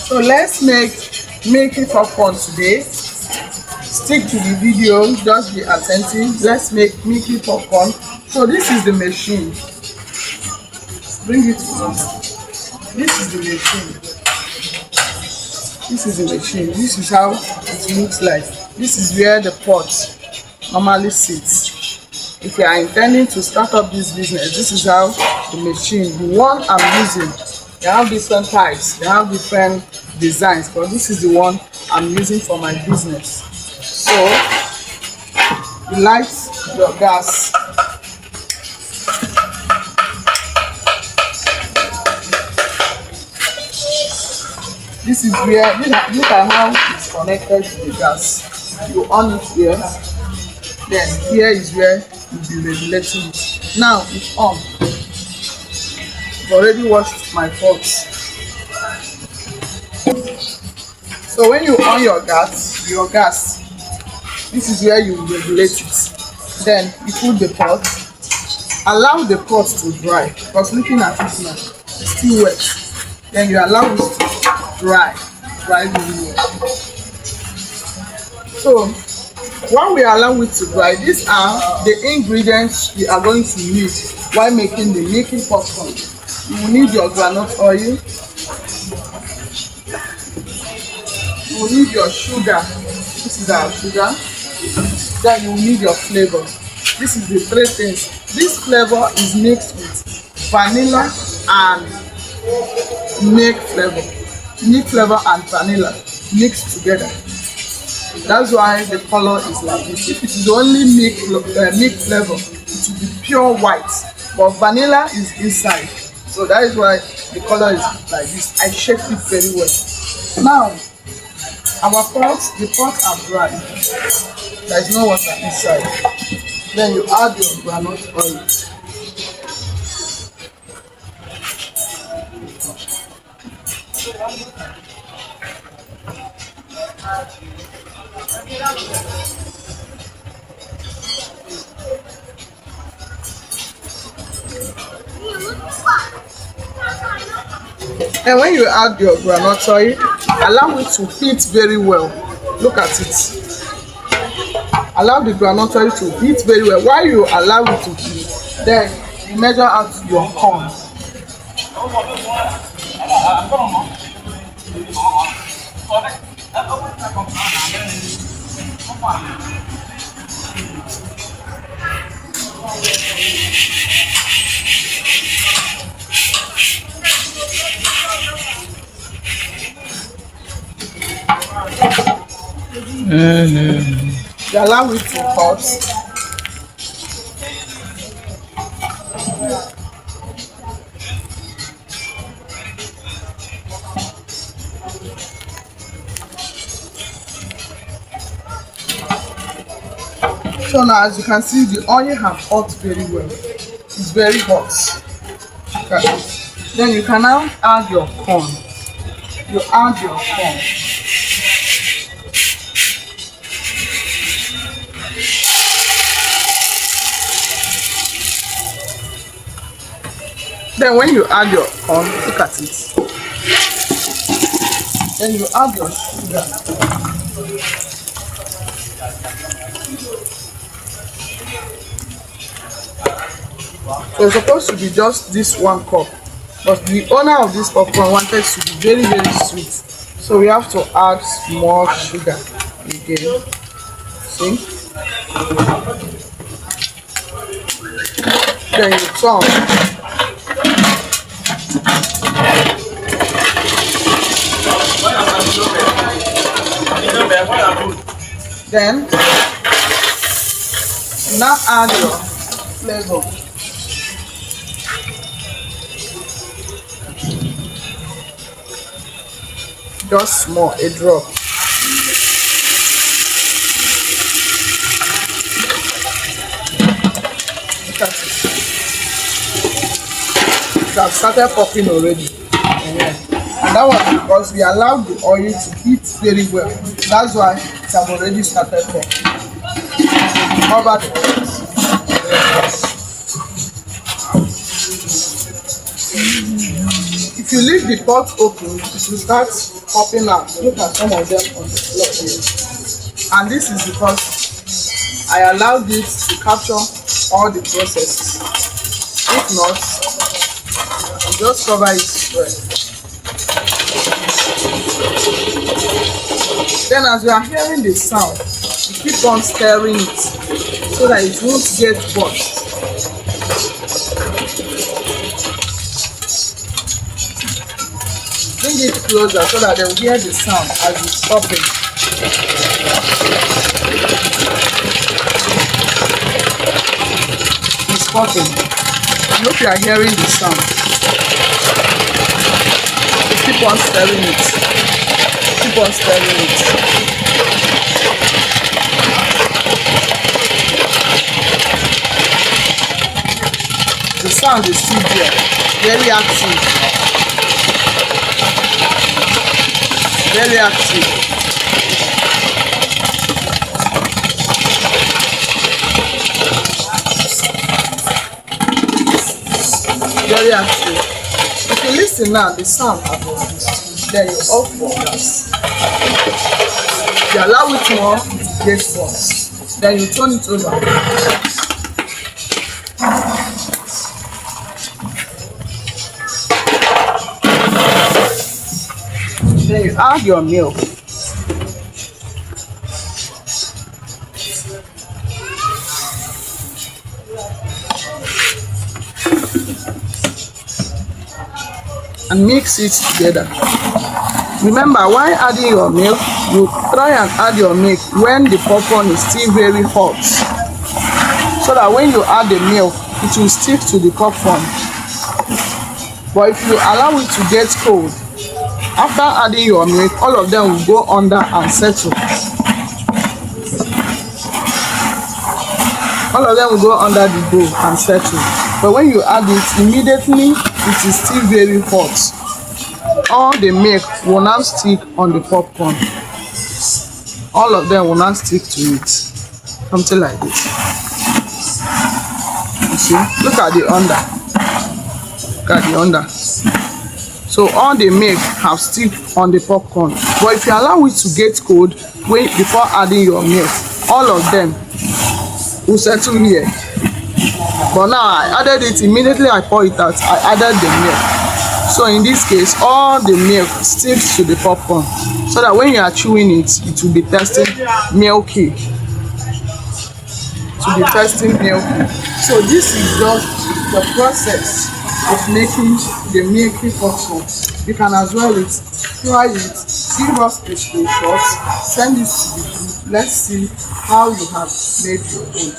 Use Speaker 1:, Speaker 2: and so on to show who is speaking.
Speaker 1: So let's make it popcorn today. Stick to the video, just be attentive. Let's make milky popcorn. So this is the machine. Bring it to me. This is the machine. This is the machine. This is how it looks like. This is where the pot normally sits. If you are intending to start up this business, this is how the machine, the one I'm using, they have different types, they have different designs, but this is the one I'm using for my business. So you light your gas. This is where, look at how it's connected to the gas. You on it here, then here is where you'll be regulating it. Now it's on. I've already washed my pots. So when you on your gas, this is where you regulate it. Then you put the pot, allow the pot to dry, because looking at it now, it's still wet. Then you allow it to dry really well. So while we allow it to dry, these are the ingredients we are going to need while making the milky popcorn. You will need your groundnut oil. You will need your sugar. This is our sugar. Then you will need your flavor. This is the three things. This flavor is mixed with vanilla and milk flavor. Milk flavor and vanilla mixed together. That's why the color is like this. If it is only milk flavor, it will be pure white. But vanilla is inside. So that is why the color is like this. I shake it very well. Now, our pots, the pots are dry. There is no water inside. Then you add your groundnut oil. And when you add your groundnut oil, allow it to heat very well. Look at it. Allow the groundnut oil to heat very well. While you allow it to heat, then you measure out your corn. You allow it to hot. So now, as you can see, the oil have hot very well. It's very hot. Okay. Then you can now add your corn. You add your corn. Then when you add your corn, look at it. Then you add your sugar. So it's supposed to be just this 1 cup, but the owner of this popcorn wanted to be very, very sweet. So we have to add more sugar again. See? Then you turn. Then now add your flavor. Just small, a drop. Look at it. It has started popping already. And that was because we allowed the oil to heat very well. That's why it has already started popping. Cover the pot. If you leave the pot open, it will start popping out. Look at some of them on the floor here. And this is because I allowed it to capture all the processes. If not, you just cover it well. Then as you are hearing the sound, you keep on stirring it so that it won't get burnt. Bring it closer so that they will hear the sound as it's popping. It's popping. I hope you are hearing the sound. Keep on stirring it. Keep on stirring it. The sound is still there, very active. Very active. Very active. If you listen now, the sound has reduced. Then you off for gas. If you allow it more, it gets worse. Then you turn it over. Then you add your milk. And mix it together. Remember, while adding your milk, you try and add your milk when the popcorn is still very hot, so that when you add the milk, it will stick to the popcorn. But if you allow it to get cold, after adding your milk, all of them will go under and settle. All of them will go under the bowl and settle. But when you add it, immediately it is still very hot. All the milk will now stick on the popcorn. All of them will now stick to it. Something like this. You see? Look at the under. Look at the under. So all the milk have stick on the popcorn. But if you allow it to get cold before adding your milk, all of them will settle here. But now I added it immediately. I pour it out. I added the milk. So in this case, all the milk sticks to the popcorn, so that when you are chewing it, it will be tasting milky. It will be tasting milky. So this is just the process of making the milky popcorn. You can as well try it, give us a screenshot, send it to the group. Let's see how you have made your own.